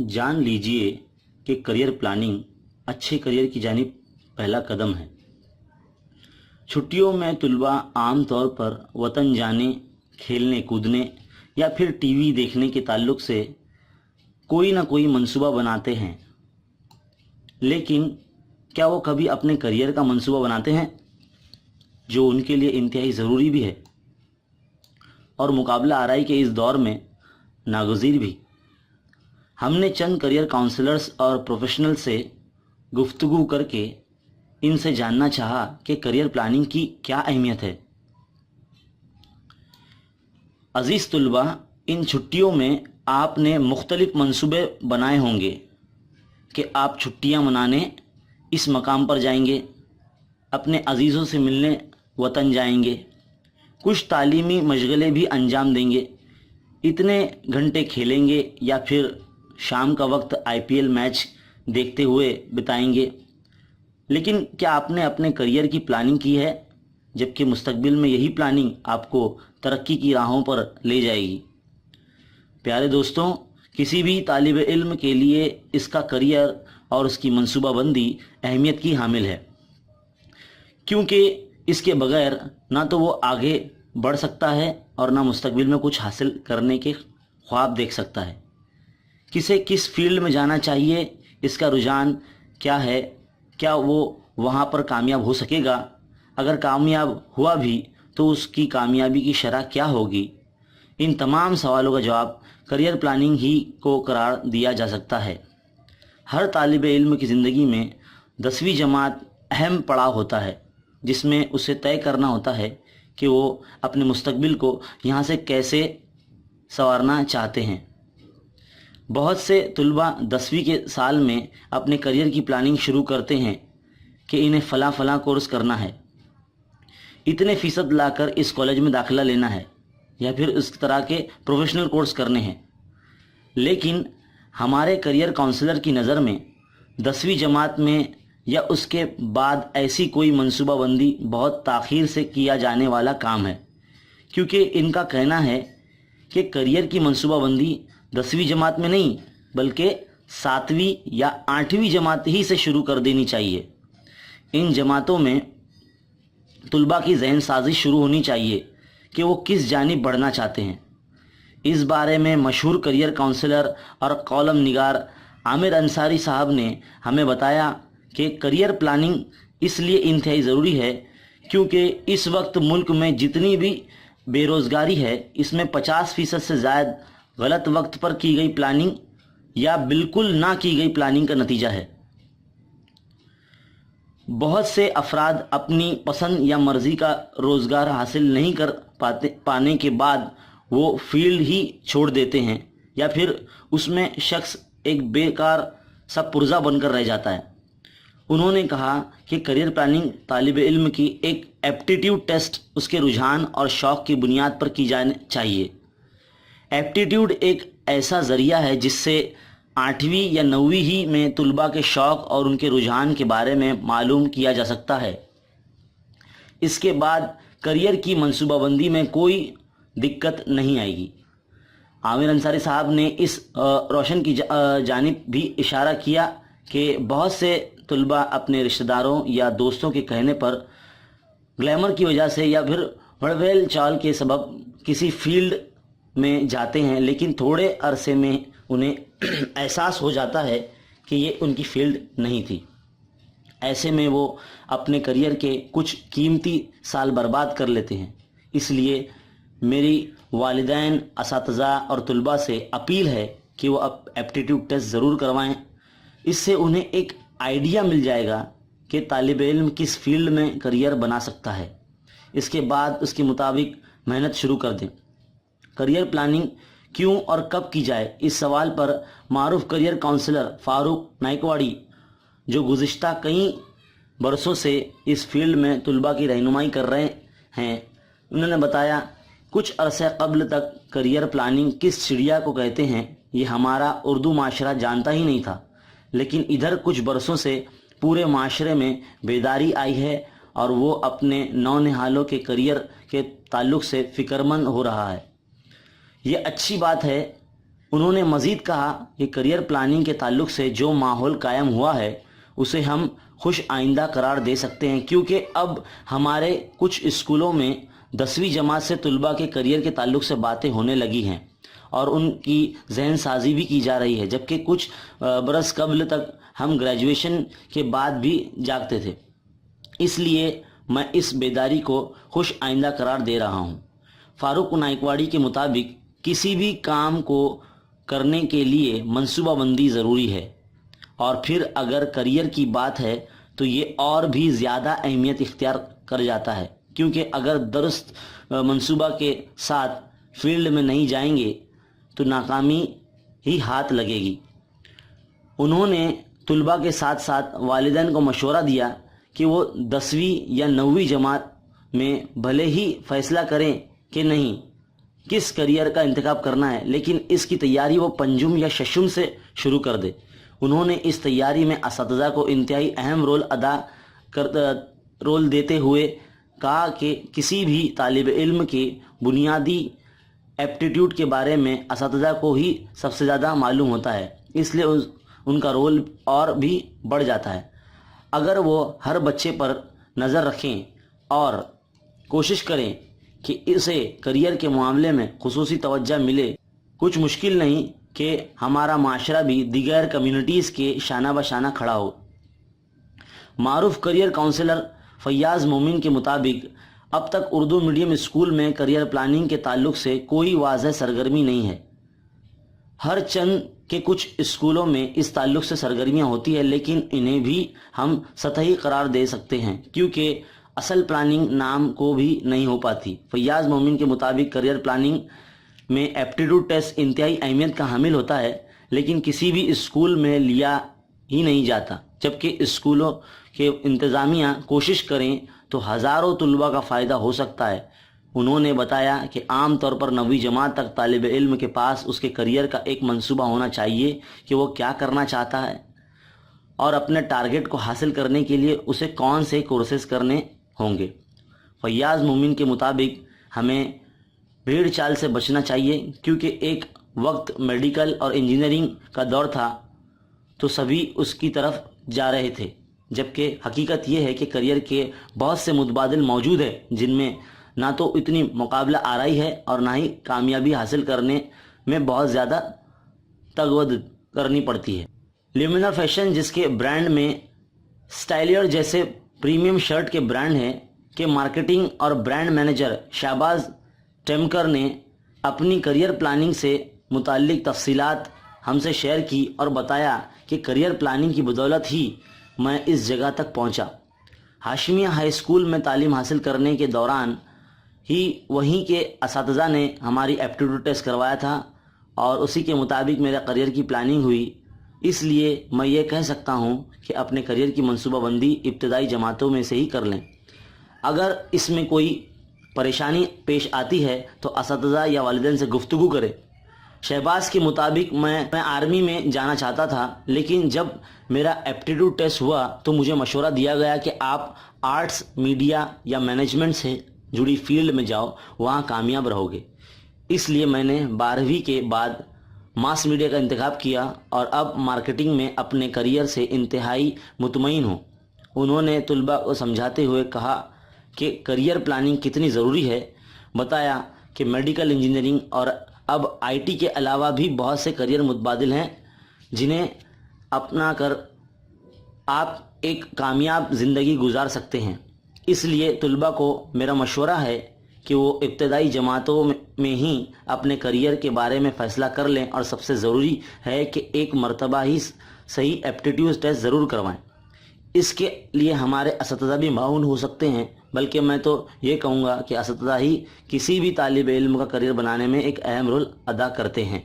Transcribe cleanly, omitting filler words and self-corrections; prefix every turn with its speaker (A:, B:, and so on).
A: जान लीजिए कि करियर प्लानिंग अच्छे करियर की जानिब पहला कदम है। छुट्टियों में तुलबा आम तौर पर वतन जाने, खेलने कूदने या फिर टीवी देखने के ताल्लुक से कोई ना कोई मंसूबा बनाते हैं, लेकिन क्या वो कभी अपने करियर का मंसूबा बनाते हैं, जो उनके लिए इंतहाई ज़रूरी भी है और मुकाबला आराई के इस दौर में नागुज़ीर भी। हमने चंद करियर काउंसलर्स और प्रोफेशनल से गुफ्तगू करके इनसे जानना चाहा कि करियर प्लानिंग की क्या अहमियत है। अज़ीज़ तुलबा, इन छुट्टियों में आपने मुख्तलिफ मंसूबे बनाए होंगे कि आप छुट्टियां मनाने इस मकाम पर जाएंगे, अपने अजीज़ों से मिलने वतन जाएंगे, कुछ तालीमी मशगले भी अंजाम देंगे, इतने घंटे खेलेंगे या फिर शाम का वक्त आईपीएल मैच देखते हुए बिताएंगे। लेकिन क्या आपने अपने करियर की प्लानिंग की है, जबकि मुस्तकबिल में यही प्लानिंग आपको तरक्की की राहों पर ले जाएगी। प्यारे दोस्तों, किसी भी तालिब इल्म के लिए इसका करियर और उसकी मंसूबाबंदी अहमियत की हामिल है, क्योंकि इसके बगैर ना तो वो आगे बढ़ सकता है और ना मुस्तकबिल में कुछ हासिल करने के ख्वाब देख सकता है। किसे किस फील्ड में जाना चाहिए, इसका रुझान क्या है, क्या वो वहाँ पर कामयाब हो सकेगा, अगर कामयाब हुआ भी तो उसकी कामयाबी की शरह क्या होगी, इन तमाम सवालों का जवाब करियर प्लानिंग ही को करार दिया जा सकता है। हर तालिब इल्म की ज़िंदगी में 10वीं जमात अहम पड़ाव होता है, जिसमें उसे तय करना होता है कि वो अपने मुस्तकबिल को यहाँ से कैसे संवारना चाहते हैं। बहुत से तुलबा 10वीं के साल में अपने करियर की प्लानिंग शुरू करते हैं कि इन्हें फ़लाँ कोर्स करना है, इतने फ़ीसद लाकर इस कॉलेज में दाखिला लेना है या फिर इस तरह के प्रोफेशनल कोर्स करने हैं। लेकिन हमारे करियर काउंसलर की नज़र में 10वीं जमात में या उसके बाद ऐसी कोई मंसूबाबंदी बहुत ताख़ीर से किया जाने वाला काम है, क्योंकि इनका कहना है कि करियर की मंसूबाबंदी 10वीं जमात में नहीं बल्कि 7वीं या 8वीं जमात ही से शुरू कर देनी चाहिए। इन जमातों में तुलबा की जहन साजी शुरू होनी चाहिए कि वो किस जानिब बढ़ना चाहते हैं। इस बारे में मशहूर करियर काउंसलर और कॉलम निगार आमिर अंसारी साहब ने हमें बताया कि करियर प्लानिंग इसलिए इंतहाई ज़रूरी है क्योंकि इस वक्त मुल्क में जितनी भी बेरोज़गारी है, इसमें 50% से ज़ायद गलत वक्त पर की गई प्लानिंग या बिल्कुल ना की गई प्लानिंग का नतीजा है। बहुत से अफराद अपनी पसंद या मर्ज़ी का रोज़गार हासिल नहीं कर पाने के बाद वो फील्ड ही छोड़ देते हैं या फिर उसमें शख्स एक बेकार सा पुर्जा बनकर रह जाता है। उन्होंने कहा कि करियर प्लानिंग तालिब इल्म की एक एप्टीट्यूड टेस्ट उसके रुझान और शौक़ की बुनियाद पर की जानी चाहिए। एप्टीट्यूड एक ऐसा ज़रिया है जिससे 8वीं या 9वीं ही में तुलबा के शौक़ और उनके रुझान के बारे में मालूम किया जा सकता है। इसके बाद करियर की मंसूबाबंदी में कोई दिक्कत नहीं आएगी। आमिर अंसारी साहब ने इस रोशन की जानिब भी इशारा किया कि बहुत से तुलबा अपने रिश्तेदारों या दोस्तों के कहने पर ग्लैमर की वजह से या फिर हड़बेल चाल के सबब किसी फील्ड में जाते हैं, लेकिन थोड़े अरसे में उन्हें एहसास हो जाता है कि ये उनकी फील्ड नहीं थी। ऐसे में वो अपने करियर के कुछ कीमती साल बर्बाद कर लेते हैं। इसलिए मेरी वालिदैन, असातिज़ा और तुलबा से अपील है कि वो अब एप्टीट्यूड टेस्ट ज़रूर करवाएं। इससे उन्हें एक आइडिया मिल जाएगा कि तालिब इल्म किस फील्ड में करियर बना सकता है। इसके बाद उसके मुताबिक मेहनत शुरू कर दें। करियर प्लानिंग क्यों और कब की जाए, इस सवाल पर मारूफ करियर काउंसलर फारूक नाइकवाड़ी, जो गुज़िश्ता कई बरसों से इस फील्ड में तुलबा की रहनुमाई कर रहे हैं, उन्होंने बताया, कुछ अरसे कबल तक करियर प्लानिंग किस चिड़िया को कहते हैं ये हमारा उर्दू माशरा जानता ही नहीं था, लेकिन इधर कुछ बरसों से पूरे माशरे में बेदारी आई है और वो अपने नौनिहालों के करियर के ताल्लुक़ से फ़िक्रमंद हो रहा है। ये अच्छी बात है انہوں نے مزید کہا کہ کریئر پلاننگ کے تعلق سے جو ماحول قائم ہوا ہے اسے ہم خوش آئندہ قرار دے سکتے ہیں، کیونکہ اب ہمارے کچھ اسکولوں میں 10ویں جماعت سے طلباء کے کریئر کے تعلق سے باتیں ہونے لگی ہیں اور ان کی ذہن سازی بھی کی جا رہی ہے، جبکہ کچھ برس قبل تک ہم گریجویشن کے بعد بھی جاگتے تھے۔ اس لیے میں اس بیداری کو خوش آئندہ قرار دے رہا ہوں۔ فاروق نائکواڑی کے مطابق کسی بھی کام کو کرنے کے لیے منصوبہ بندی ضروری ہے، اور پھر اگر کریئر کی بات ہے تو یہ اور بھی زیادہ اہمیت اختیار کر جاتا ہے، کیونکہ اگر درست منصوبہ کے ساتھ فیلڈ میں نہیں جائیں گے تو ناکامی ہی ہاتھ لگے گی۔ انہوں نے طلباء کے ساتھ ساتھ والدین کو مشورہ دیا کہ وہ 10ویں یا 9ویں جماعت میں بھلے ہی فیصلہ کریں کہ نہیں کس کریئر کا انتخاب کرنا ہے، لیکن اس کی تیاری وہ پنجم یا ششم سے شروع کر دے۔ انہوں نے اس تیاری میں اساتذہ کو انتہائی اہم رول دیتے ہوئے کہا کہ کسی بھی طالب علم کے بنیادی ایپٹیٹیوڈ کے بارے میں اساتذہ کو ہی سب سے زیادہ معلوم ہوتا ہے، اس لیے ان کا رول اور بھی بڑھ جاتا ہے۔ اگر وہ ہر بچے پر نظر رکھیں اور کوشش کریں کہ اسے کریئر کے معاملے میں خصوصی توجہ ملے، کچھ مشکل نہیں کہ ہمارا معاشرہ بھی دیگر کمیونٹیز کے شانہ بشانہ کھڑا ہو۔ معروف کریئر کاؤنسلر فیاض مومن کے مطابق اب تک اردو میڈیم اسکول میں کریئر پلاننگ کے تعلق سے کوئی واضح سرگرمی نہیں ہے۔ ہر چند کے کچھ اسکولوں میں اس تعلق سے سرگرمیاں ہوتی ہیں، لیکن انہیں بھی ہم سطحی قرار دے سکتے ہیں کیونکہ اصل پلاننگ نام کو بھی نہیں ہو پاتی۔ فیاض مومن کے مطابق کریئر پلاننگ میں ایپٹیٹیوڈ ٹیسٹ انتہائی اہمیت کا حامل ہوتا ہے، لیکن کسی بھی اسکول میں لیا ہی نہیں جاتا، جبکہ اسکولوں کے انتظامیہ کوشش کریں تو ہزاروں طلباء کا فائدہ ہو سکتا ہے۔ انہوں نے بتایا کہ عام طور پر 9ویں جماعت تک طالب علم کے پاس اس کے کریئر کا ایک منصوبہ ہونا چاہیے کہ وہ کیا کرنا چاہتا ہے اور اپنے ٹارگٹ کو حاصل کرنے کے لیے اسے کون سے کورسز کرنے ہوں گے۔ فیاض مومن کے مطابق ہمیں بھیڑ چال سے بچنا چاہیے، کیونکہ ایک وقت میڈیکل اور انجینئرنگ کا دور تھا تو سبھی اس کی طرف جا رہے تھے، جبکہ حقیقت یہ ہے کہ کریئر کے بہت سے متبادل موجود ہیں جن میں نہ تو اتنی مقابلہ آرائی ہے اور نہ ہی کامیابی حاصل کرنے میں بہت زیادہ تگود کرنی پڑتی ہے۔ لیمینر فیشن، جس کے برانڈ میں سٹائلیئر جیسے پریمیم شرٹ کے برانڈ ہیں، کے مارکیٹنگ اور برانڈ مینیجر شہباز ٹیمکر نے اپنی کریئر پلاننگ سے متعلق تفصیلات ہم سے شیئر کی اور بتایا کہ کریئر پلاننگ کی بدولت ہی میں اس جگہ تک پہنچا۔ ہاشمیہ ہائی اسکول میں تعلیم حاصل کرنے کے دوران ہی وہیں کے اساتذہ نے ہماری ایپٹیٹیوڈ ٹیسٹ کروایا تھا اور اسی کے مطابق میرے کریئر کی پلاننگ ہوئی۔ اس لیے میں یہ کہہ سکتا ہوں کہ اپنے کریئر کی منصوبہ بندی ابتدائی جماعتوں میں سے ہی کر لیں۔ اگر اس میں کوئی پریشانی پیش آتی ہے تو اساتذہ یا والدین سے گفتگو کریں۔ شہباز کے مطابق میں آرمی میں جانا چاہتا تھا، لیکن جب میرا ایپٹیٹیوڈ ٹیسٹ ہوا تو مجھے مشورہ دیا گیا کہ آپ آرٹس، میڈیا یا مینجمنٹ سے جڑی فیلڈ میں جاؤ، وہاں کامیاب رہو گے۔ اس لیے میں نے 12ویں کے بعد ماس میڈیا کا انتخاب کیا اور اب مارکیٹنگ میں اپنے کریئر سے انتہائی مطمئن ہوں۔ انہوں نے طلباء کو سمجھاتے ہوئے کہا کہ کریئر پلاننگ کتنی ضروری ہے، بتایا کہ میڈیکل انجینئرنگ اور اب IT کے علاوہ بھی بہت سے کریئر متبادل ہیں جنہیں اپنا کر آپ ایک کامیاب زندگی گزار سکتے ہیں۔ اس لیے طلباء کو میرا مشورہ ہے کہ وہ ابتدائی جماعتوں میں ہی اپنے کریئر کے بارے میں فیصلہ کر لیں، اور سب سے ضروری ہے کہ ایک مرتبہ ہی صحیح ایپٹیٹیوڈ ٹیسٹ ضرور کروائیں۔ اس کے لیے ہمارے اساتذہ بھی معاون ہو سکتے ہیں، بلکہ میں تو یہ کہوں گا کہ اساتذہ ہی کسی بھی طالب علم کا کریئر بنانے میں ایک اہم رول ادا کرتے ہیں۔